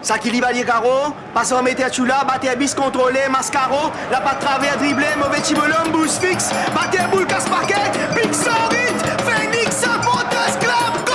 Ça qui livre les carreaux, passe en mettre là, batter bis contrôlé, mascaro, la patte travers dribblé, mauvais chibolum, boost fixe, batter boule, casse parquet, pique sans rythme, Phoenix, sa poteuse, clap, goal!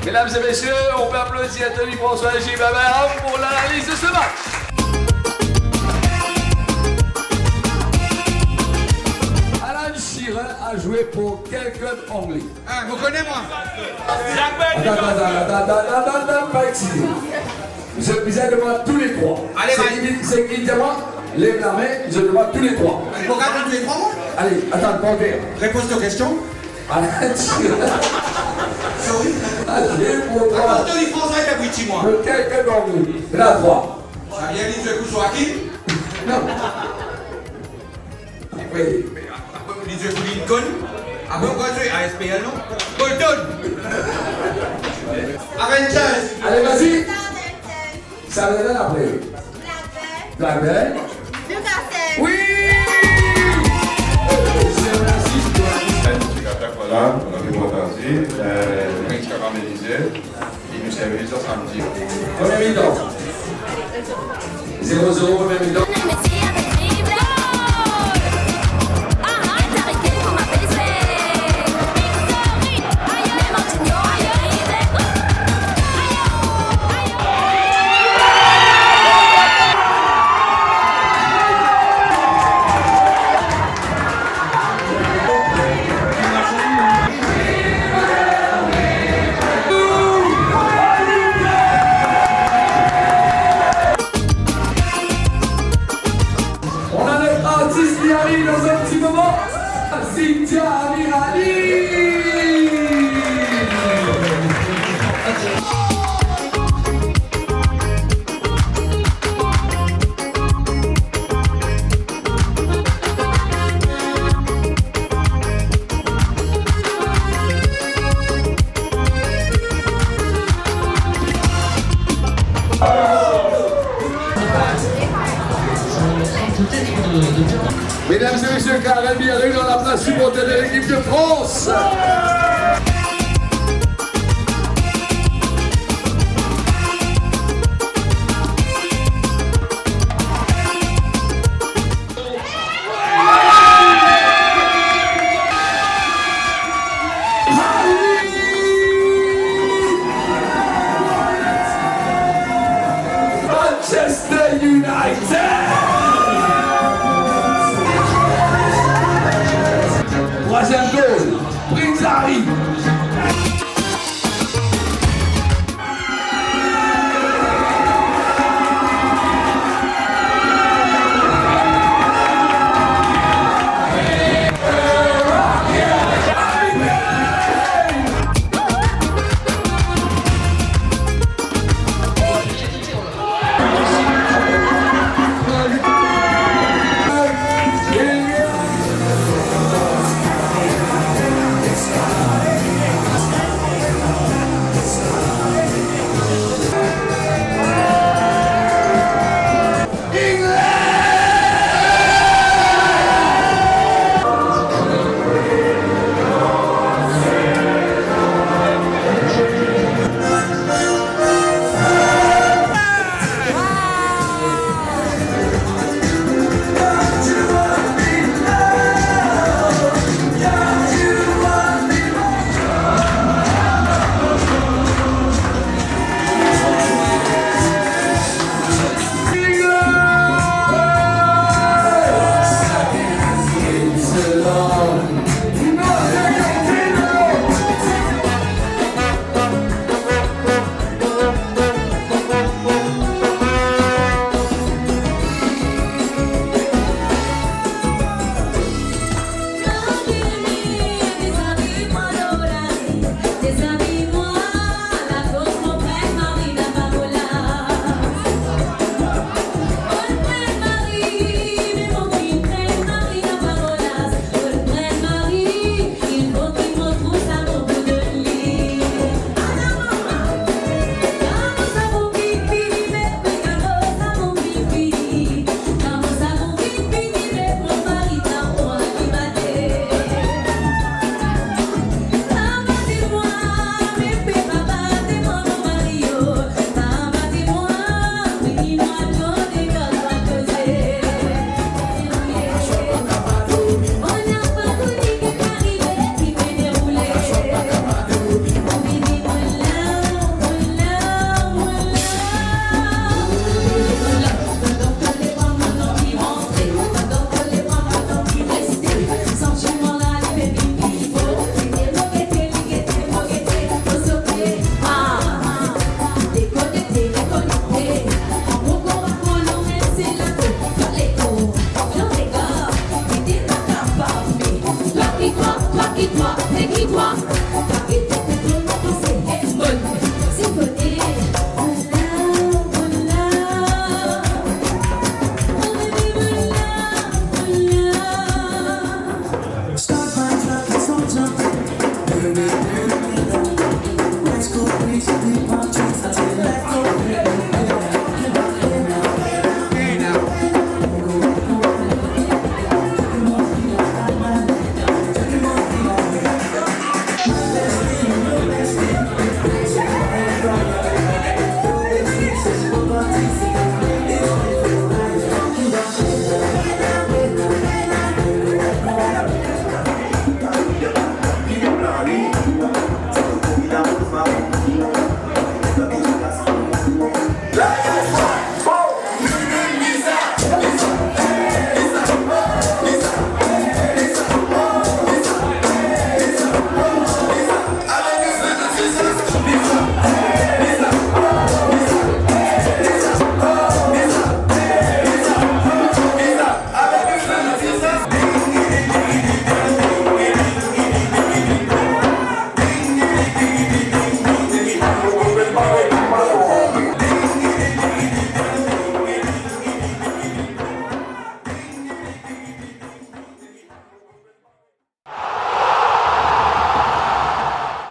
Mesdames et messieurs, on peut applaudir Anthony François et Gilles Babert pour l'analyse de ce match. Alan Shearer a joué pour quel club anglais? Ah, vous connaissez moi? Attends, pas excité. Vous allez devoir tous les trois. Allez, c'est qui demande? Lève la main, je demande tous les trois. Pourquoi tous les trois? Allez, attends, pas faire. Réponse aux questions. Alan Shearer. Anthony François est abouti moi. Pour quel club anglais? La 3. Ça vient dit que vous soyez qui? Non. Oui. Les yeux pour Lincoln. Après, on va jouer à SPL, non? Bolton. Avengers. Allez, vas-y. Ça va donner après. Blackburn. Oui. Voilà, on a fait monter, drinks caramélisés, et nous service ça samedi. Première mi-temps. 0-0, première mi-temps. Dans un petit moment, Cynthia Amirali. Mesdames et messieurs, Karen bienvenue dans la place supporter de l'équipe de France. Manchester United. Troisième goal, Prince Harry. minute.